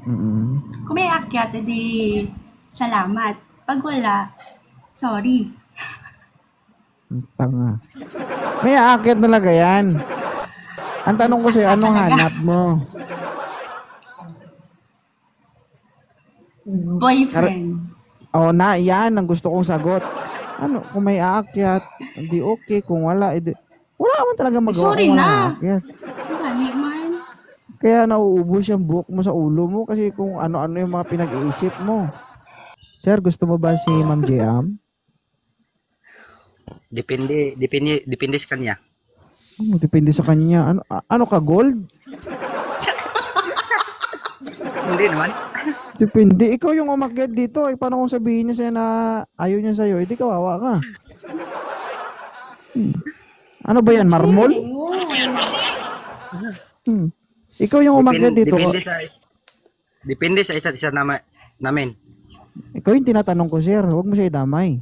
Kung may akyat, edi salamat. Pag wala, sorry. Tanga. May aakyat talaga yan. Ang tanong ko sa'yo, anong hanap mo? Boyfriend. Na, yan ang gusto kong sagot. Ano, kung may aakyat, hindi okay. Kung wala, edi... Wala ka man talaga magawa Sorry kung na. walang aakyat. Gani man. Kaya nauubos yung buhok mo sa ulo mo kasi kung ano-ano yung mga pinag-iisip mo. Sir, gusto mo ba si Ma'am JM? Depende sa kanya. Depende sa kanya. Ano ka, gold? Hindi naman. Depende. Ikaw yung umakyat dito. Paano kung sabihin niya sa'yo na ayaw niya sa'yo? Hindi kawawa ka. Ano ba yan? Marmol? Ikaw yung umakyat dito. Depende sa isa't isa namin. Ikaw yung tinatanong ko, sir. Huwag mo siya idamay.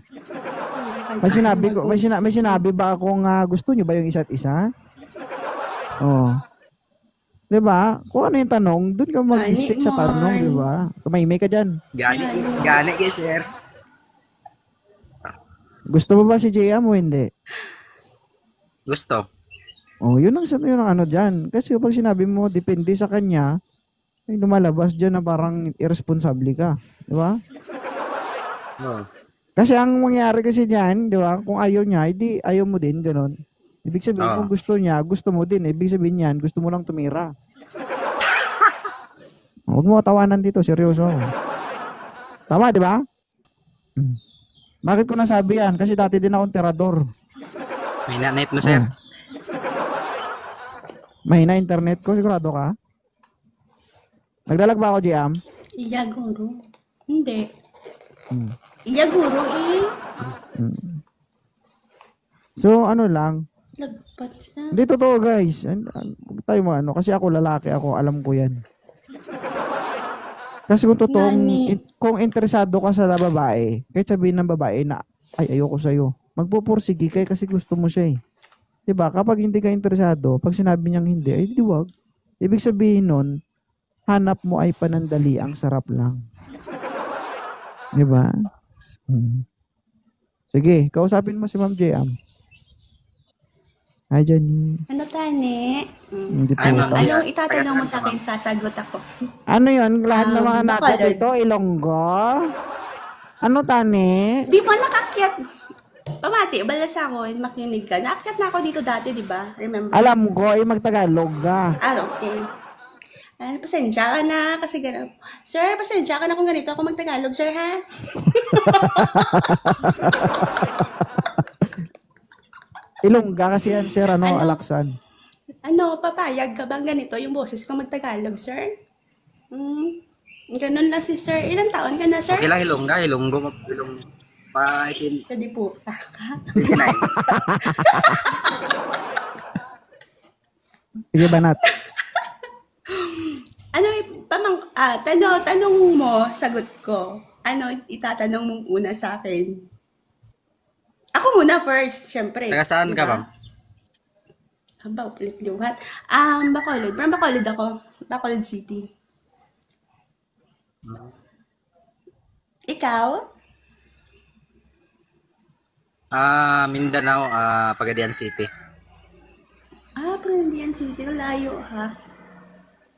May sinabi ba akong gusto niyo ba yung isa't isa? Oh. 'Di ba? Kung ano yung tanong, doon ka mag-stick sa tanong, 'di ba? May ka diyan. Gani kay sir. Gusto mo ba si JM o hindi? Gusto. Oh, yun ang ano diyan. Kasi pag sinabi mo depende sa kanya, ay lumalabas diyan na parang irresponsible ka, 'di ba? Oh. Kasi ang mangyari kasi diyan, 'di ba? Kung ayaw niya, hindi ayaw mo din, ganoon. Ibig sabihin kung gusto niya, gusto mo din. Ibig sabihin niyan, gusto mo lang tumira. Huwag mo tawanan dito, seryoso. Tama, 'di ba? Bakit ko nasabi yan? Kasi dati din akong tirador. May net mo, sir. Mahina internet ko, sigurado ka? Nagdalag ba ako, JM? Iya, guro. Hindi. Iya, guro eh. So, ano lang. Lagpat sa... Hindi totoo, guys. Huwag tayo mo ano. Kasi ako lalaki ako, alam ko yan. Kasi kung totoo, kung interesado ka sa babae, kahit sabihin ng babae na, ay, ayoko sa'yo. Magpupursige kayo kasi gusto mo siya eh. Diba? Kapag hindi ka interesado, pag sinabi niyang hindi, ay di wag. Ibig sabihin nun, hanap mo ay panandali, ang sarap lang. Diba? Sige, kausapin mo si Ma'am JM. Hi, Jenny. Ano tani? Hindi po Anong itatanong mo sa akin? Sasagot ako. Ano yun? Lahat ng mga natin dito, Ilonggo? Ano tani? Di ba nakakyat? Pamati, balas ako, makinig ka. Naakyat na ako dito dati, di ba? Remember? Alam ko, ay magtagalog ka. Okay. Pasensya ka na kasi gano'n. Sir, pasensya ka na kung ganito ako magtagalog, sir, ha? Ilongga kasi yan, sir, Alaksan. Papayag ka bang ganito yung boses ko magtagalog, sir? Ganun lang si sir. Ilang taon ka na, sir? Okay lang, Ilonggo. Pwede po ka. Sige, banat. Tanong mo, sagot ko. Ano itatanong mong una sa akin? Ako muna first, syempre. Taga saan ka, ma'am? Haba, ulit liwat. Bacolod. Parang Bacolod ako. Bacolod City. Ikaw? Mindanao, Pagadian City. Pagadian City. Layo, ha?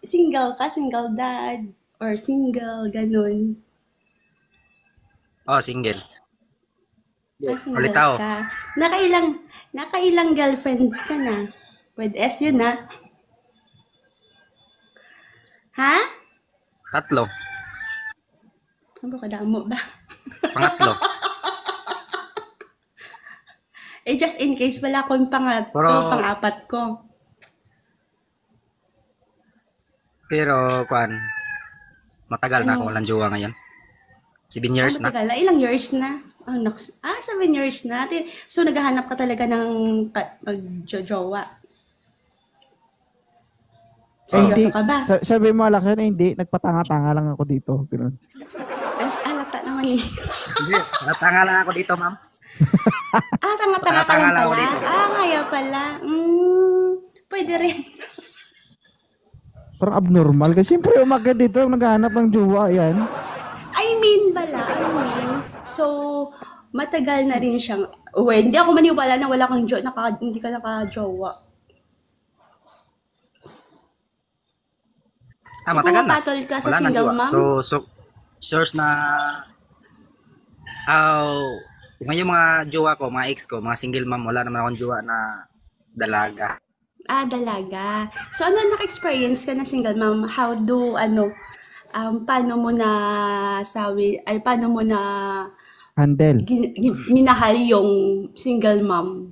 Single ka? Single dad? Or single, ganun? Single. Single Ulitaw. ka. Nakailang girlfriends ka na? With S yun, ha? Ha? 3. Ano ka damo ba? Pangatlo. Just in case wala akong pang-apat ko. Pero, matagal na ako walang jowa ngayon. 7 years na. Matagal na? Ilang years na? 7 years na. So, naghahanap ka talaga ng mag-jowa. Seryoso ka ba? Sabi mo, Alaksan, hindi. Nagpatanga-tanga lang ako dito. Ganun. Alata naman eh. Hindi, tanga lang ako dito, ma'am. Tanga-tanga ka lang ako pala? dito. Kaya pala. Pwede rin. Parang abnormal. Kasi siyempre umakyat dito, naghahanap ng jowa, yan. So, matagal na rin siyang, hindi ako maniwala na wala kang hindi ka naka-jowa. So, Matagal na. pumapatol ka sa Wala nang single jowa. mom? So, source na, yung mga jowa ko, mga ex ko, mga single mom, wala naman akong jowa na dalaga. Dalaga. So, ano naka-experience ka na single mom? Paano mo na Handle. minahal yung single mom?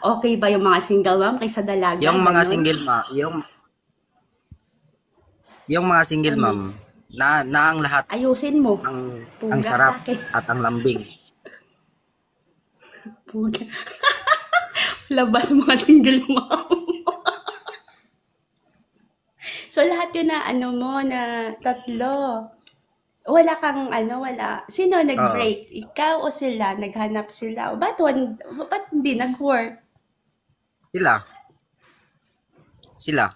Okay ba yung mga single mom kaysa dalaga? Yung mga Ganon? single mom, yung mga single mom, na ang lahat, Ayusin mo. ang Puga sarap sa'kin. at ang lambing. Puga. Labas mga single mom. So, lahat yun na na tatlo. Wala kang wala. Sino nag-break? Ikaw o sila? Naghanap sila? O ba't hindi nag-work? Sila.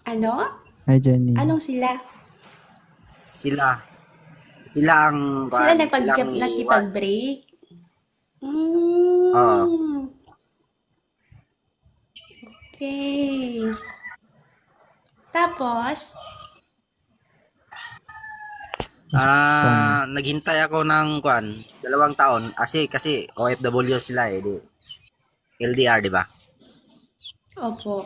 Ano? Hi, Jenny. Anong sila? Sila ang Sila silang nakipag-break? Okay. Tapos, naghintay ako ng 2 taon kasi OFW sila di LDR, di ba? opo.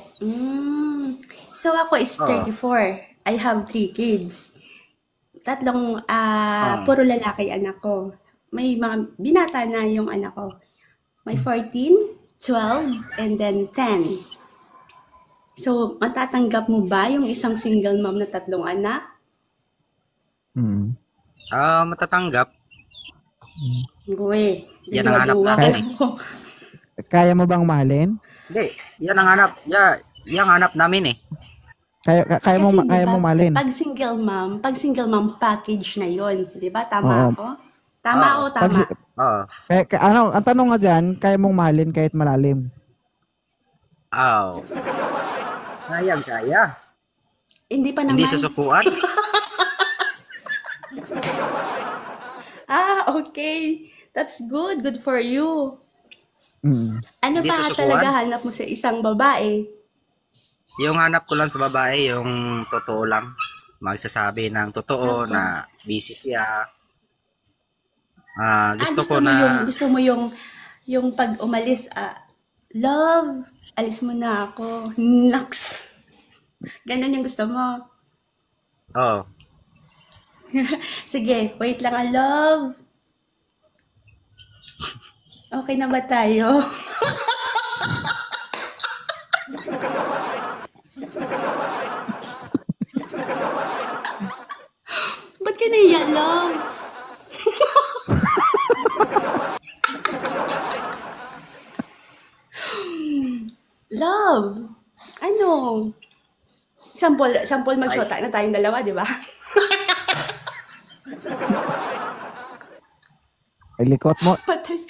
So, ako is 34. I have 3 kids. Tatlong, puro lalaki anak ko. May mga binata na yung anak ko. May 14, 12, and then 10. So, matatanggap mo ba yung isang single mom na 3 anak? Matatanggap. Uy, Yan ang hanap duwa-duwa natin ko. Kaya mo bang mahalin? Hindi, yan ang hanap. Yan ang hanap namin eh. Kaya Kasi, mo di ba, mahalin? pag single mom package na yon, di ba? Tama Oo. ako? Tama Oo. o tama? Oo. Ang tanong nga dyan, kaya mong mahalin kahit malalim? Kaya. Hindi pa naman. Hindi susukuan. Okay. That's good. Good for you. Mm. Ano Hindi pa susukuan. talaga hanap mo sa isang babae? Yung hanap ko lang sa babae, yung totoo lang. Magsasabi ng totoo Opo. na busy siya. Gusto ko Gusto mo yung pag umalis, love, alis mo na ako. Naks. Ganun yung gusto mo. Oh, Sige, wait lang, love. Okay na ba tayo? Ba't ka naiyak, love? Love, ano? Sample mag-shota na tayong dalawa, di ba? Ay, likot mo. Patay.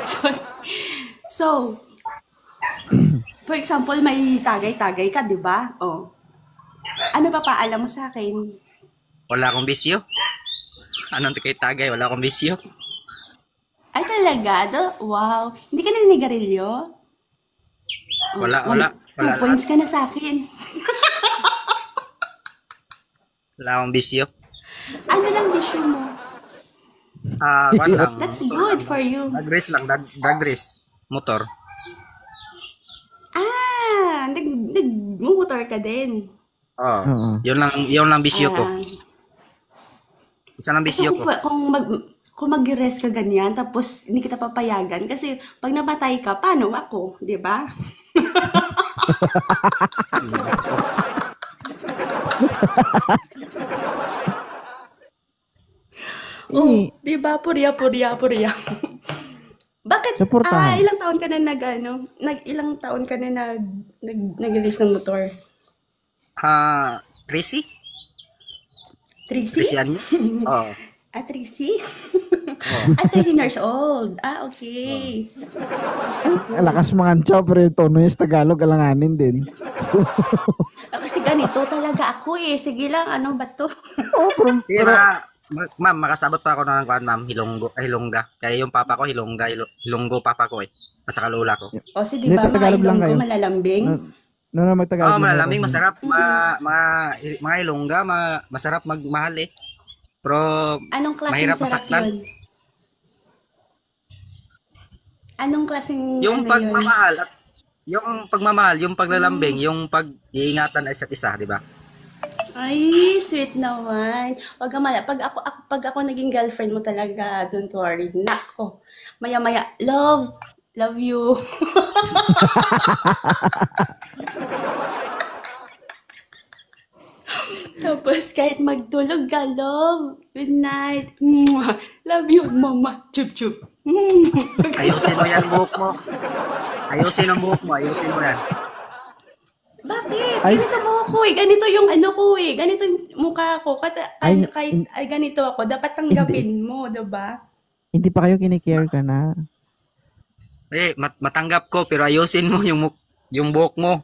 Sorry. So, for example, may tagay-tagay ka, di ba? Oh. Ano pa paalam mo sa akin? wala akong bisyo. Anong tagay? Wala akong bisyo. Ay, talaga? Wow. Hindi ka naninigarilyo? Oh, Wala. 2 points ka na sa akin. Wala akong bisyo. Ano lang bisyo mo? Kwan lang. That's good for you. Drag race lang. Drag race. Motor. Nag-motor ka din. Oo. Oo. Yun lang bisyo ko. Isa lang bisyo ko. Kung mag-rest ka ganyan, tapos hindi kita papayagan, kasi pag namatay ka, paano ako? Di ba? Di ba? Purya. Bakit? Suportahan. Ilang taon ka na ilang taon ka na nag-release ng motor? Tracy? 3C? 13 anyos? Oo. 3C? 13 years old. Okay. Lakas mga ancho, pero yung tono yung Tagalog, alanganin din. Kasi ganito to talaga ako eh. Sige lang, ano ba to? Oh, Sige, ma'am, makasabot pa ako ng kuan, ma'am, Hilongga. Kaya yung papa ko, Hilonggo papa ko eh. Nasa kalula ko. O, si di Hindi, ba, mga Tagalog lang Ilonggo kayo. malalambing? Magtagalog Oo, lang malalambing, ako. masarap. Mga Ilongga, masarap magmahal eh. Pero, Anong klaseng mahirap sarap masaktan. yun? Anong klaseng Yung ano yun? pagmamahal, yung paglalambing, yung pag-iingatan sa isa't isa, di ba? Ay, sweet naman. Wag ka mala. Pag ako naging girlfriend mo talaga, don't worry. Nako. Maya-maya, love you. Tapos kahit magtulog ka, love. Good night. Mwah. Love you, mama. Chup chup. Ayusin mo yan buhok mo. Ayusin ang buhok mo, ayusin mo yan. Bakit? Ay. Ganito mo ako eh. Ganito yung ano ko eh. Ganito yung mukha ko. Kahit ganito ako, dapat tanggapin mo, diba? Hindi pa kayo kinikare ka na. Eh, matanggap ko, pero ayusin mo yung buhok mo.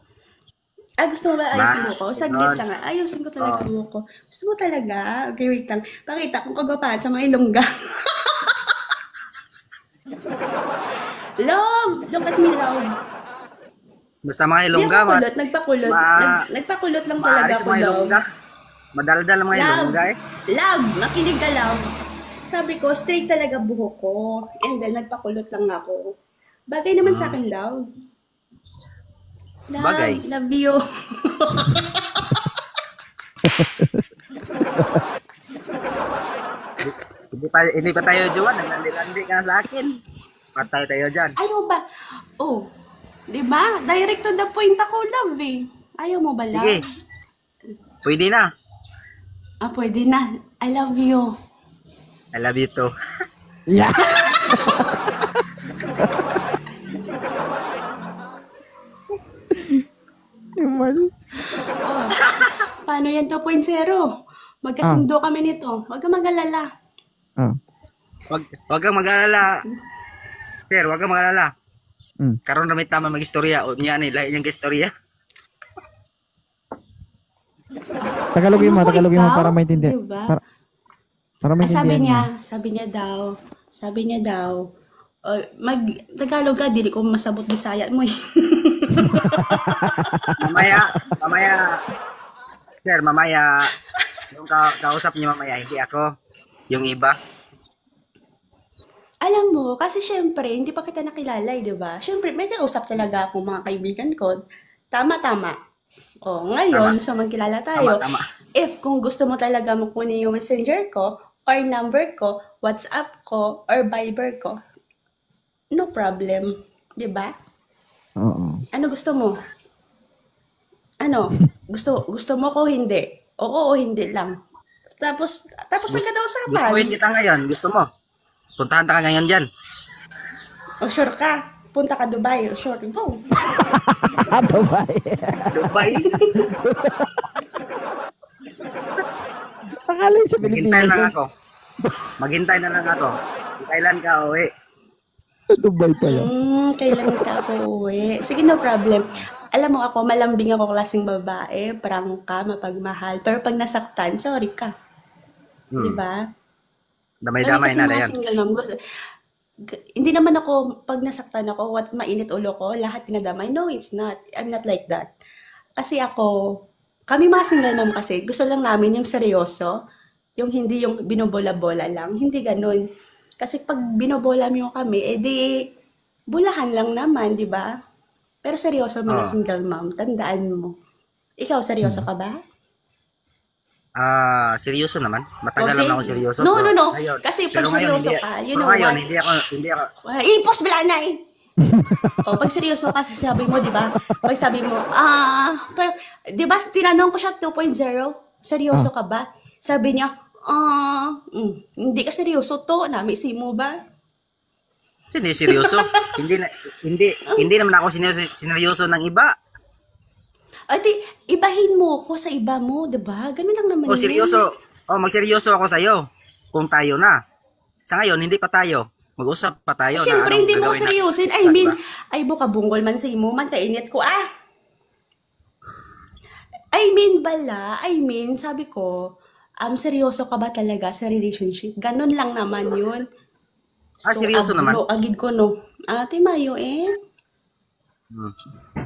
Gusto mo ba ayusin mo ko? Saglit Ganon. lang nga. Ayusin ko talaga mo ko. Gusto mo talaga? Okay, wait lang. Pakita kung kagwapahan sa mga ilongga. Love! Look at me, love. Basta mga Di Ilongga, ako kulot, nagpakulot. Nagpakulot lang talaga maaari sa ako, mga love. Ilongga. Madaldal ang mga Love. Ilongga eh. Love! Makinig ka, love. Sabi ko, straight talaga buhok ko. And then, nagpakulot lang ako. Bagay naman sa akin, love. Love, Bagay. love you. Hindi pa tayo jowa, naglandi-landi ka na sa akin. Patay tayo dyan. Ayaw ba? Oh, di ba? Direct to the point ako, love eh. Ayaw mo ba, love? Sige. Pwede na. Pwede na. I love you. I love you too. Yeah. Naman. Oh, paano yan 2.0? Magkasundo kami nito. Huwag ka mag-alala. Ah. Wag kang mag-alala. Sir, wag kang mag-alala. Mm. Karon na may tama mag-istorya. O niya ni, lahi niyang istorya. Tagalogin mo, Ano ko, Tagalogin mo ikaw? para maintindihan. Diba? Para maintindihan Sabi niya daw, Tagalog ka, dili ko masabot Bisaya mo eh. Mamaya, sir, mamaya, yung kausap niyo mamaya, hindi ako, yung iba. Alam mo, kasi syempre, hindi pa kita nakilala eh, di ba? Syempre, may kausap talaga ako mga kaibigan ko. Tama. O, ngayon, so magkilala tayo. Tama. If kung gusto mo talaga makunin yung messenger ko, or number ko, WhatsApp ko, or Viber ko, no problem. Di ba? Oo. Ano gusto mo? Ano? Gusto mo ko hindi? Oo o hindi lang. Tapos agad na usapan. Gustuhin kita ngayon, gusto mo? Puntahan ta ka ngayon dyan. O sure ka? Punta ka Dubai. O sure, go. Dubai. Dubai. Akala sa Maghintay Pilipinas. lang yun. ako. Maghintay na lang ako. Kailan ka uwi? Dubai pala. Kailan ka ako uwi? Sige, no problem. Alam mo ako, malambing ako klaseng babae, prangka, mapagmahal. Pero pag nasaktan, sorry ka. Hmm. Diba? Damay-damay na mga yan. single mom, hindi naman ako, pag nasaktan ako, mainit ulo ko, lahat pinadamay. No, it's not. I'm not like that. Kasi kami mga single mom kasi, gusto lang namin yung seryoso, yung hindi yung binobola-bola lang. Hindi ganun. Kasi pag binobola mo kami, edi, bulahan lang naman, di ba? Pero seryoso mga single mom, tandaan mo. Ikaw, seryoso ka ba? Seryoso naman. Matagal Oh, see? naman ako seryoso. No. Ngayon. Kasi pag Pero ngayon, seryoso hindi- ka, you pero know ngayon, what? hindi ako, Ipos bilanay! Pag seryoso ka, sabi mo, di ba? Pag sabi mo, di ba, tinanong ko siya 2.0, seryoso ka ba? Sabi niya, hindi ka seryoso to, namisi mo ba? hindi seryoso. hindi naman ako sineryoso ng iba. Ati, ibahin mo ko sa iba mo, di ba? Ganun lang naman O yun. seryoso. O magseryoso ako sa'yo. Kung tayo na. Sa ngayon, hindi pa tayo. Mag-usap pa tayo. Siyempre, hindi mo ko gagawin na- seryosin. I mean, ay buka bungol man sa imo man, kainit ko, sabi ko, seryoso ka ba talaga sa relationship? Ganun lang naman yun. So, Seryoso naman. no, agid ko no. Ate Mayo eh. Hmm.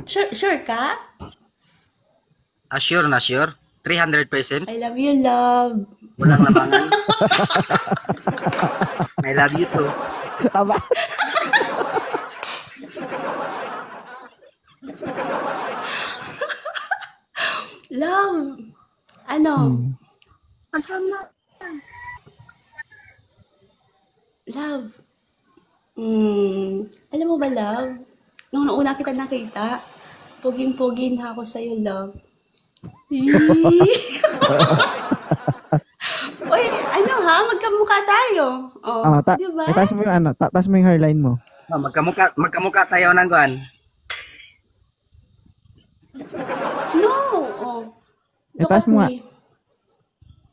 Sure ka? Sure na sure. 300%. I love you, love. Walang lamangan. I love you too. Aba. Love. Ano? Ang sama. Love. Alam mo ba, love? Nung nauna kita nakita, poging-pogi na ako sa'yo, love. Uy, ano ha? Magkamukha tayo. Oh, di ba? Taas mo yung taas mo yung hairline mo. Magkamukha tayo ng guan. No. Oh. Look Taas at mo nga. me.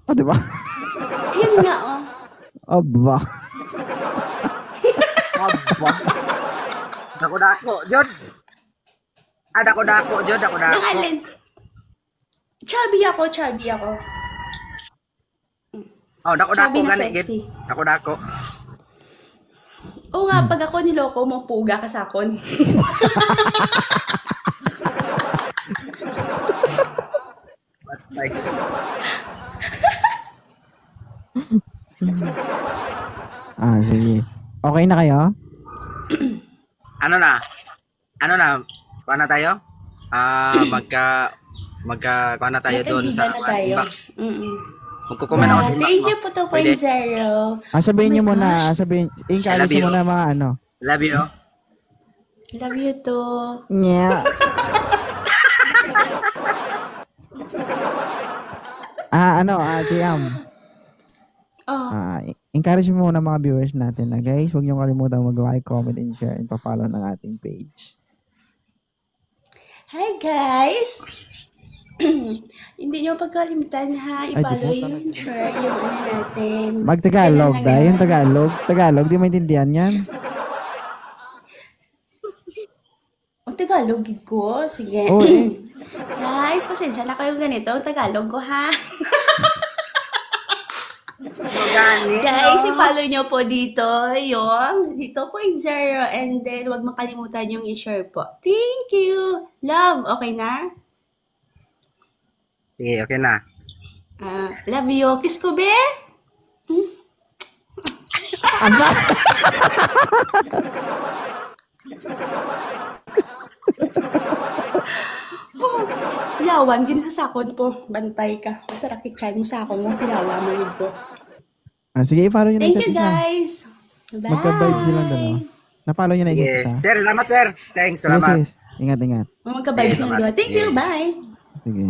Di ba? Yun nga, oh. Aba. Aba. Dako-dako, Jod. Dako-dako, Jod. Dako-dako. Nang alin? Chubby ako. Oh, dako-dako Chubby na gani, gid. sexy. Dako-dako. Oo nga, pag ako niloko mo, puga ka sa akon. Like, Sige. Okay na kayo? ano na? Kuha na tayo? Kuha na tayo doon sa Magkaibigan na tayo. inbox. Mm-mm. Magkukomment ako sa inbox Thank mo. you po Pwede? 2.0. Sabihin Oh niyo my muna, gosh. encourage I love mo you. na mga ano. Love you. Love you too. Nya. Siam. Oh, Encourage mo muna mga viewers natin na guys, huwag niyo kalimutan mag-like, comment, and share, and pa-follow ng ating page. hi guys! Hindi niyo pagkalimutan ha, i-follow yung share, yung ano natin. Mag-Tagalog Kailan lang dahil yung yan? Tagalog, di maintindihan yan. Ang Tagalog ko, sige. Oo Guys, pasensya na kayo ganito, ang Tagalog ko ha. Gani. Guys, i-follow nyo po dito yung dito po yung zero, and then huwag makalimutan yung i-share po. Thank you! Love, okay na? Sige, okay na. Love you. Kiss ko, be? Ano? Yawan, gini sa sakon po. Bantay ka. Basta rakikan mo sa akon mo, kilala mo yun ko. Sige, i-follow nyo na Thank isa't you, isa. guys. Bye. Magka-vibe silang dalawa. Na-follow nyo na isa't Yes. isa. Sir, salamat sir. Thanks, Sige, salamat. sis. Ingat. Magka-vibes Okay, ng dalawa. Thank you. salamat. Bye. Sige.